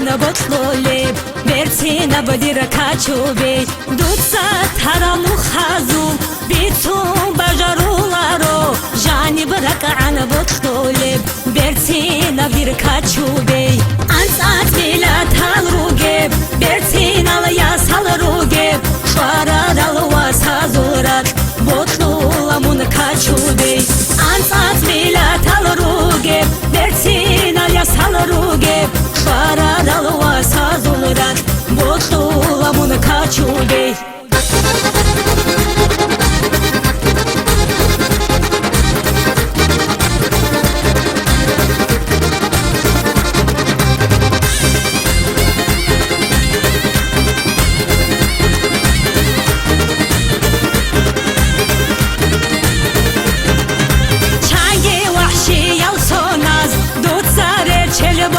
ana botlole bertina badira kaçube dutsa taramu khazu bitum bajarularo jani bırak ana botlole bertina bir kaçube ansat bila talruge bertina ya salruge faradal wasazurat botlula mun kaçube ansat bila talruge bertina ya salruge faradal wasazurat botlula mun kaçube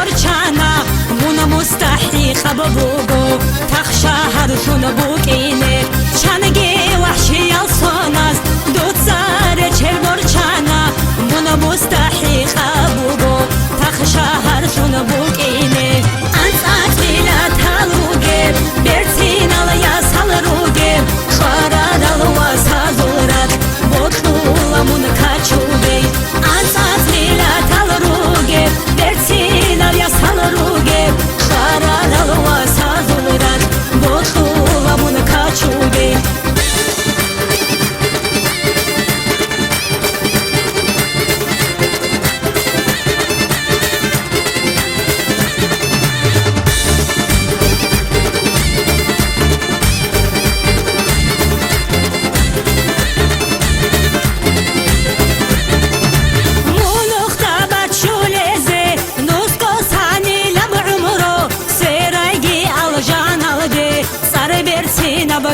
برچانا مونا مستحی خببوگو تخشا هرشون بوکینه چانگی وحشی الصوناز دوت زاره چل برچانا مونا مستحی خبوگو تخشا هرشون بوکینه انسات بیلا تلوگه برتین علیا سالروگه خاراد الواسا زورد بطلولا مون کچوبه انسات بیلا تلوگه برتین ya salruge faradal wasazurat botula mun kaçube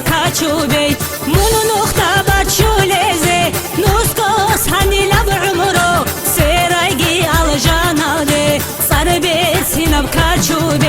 kaçube munu nokta baçuleze nuskos hani lab umro seraygi aljanade sarbe sinab kaçube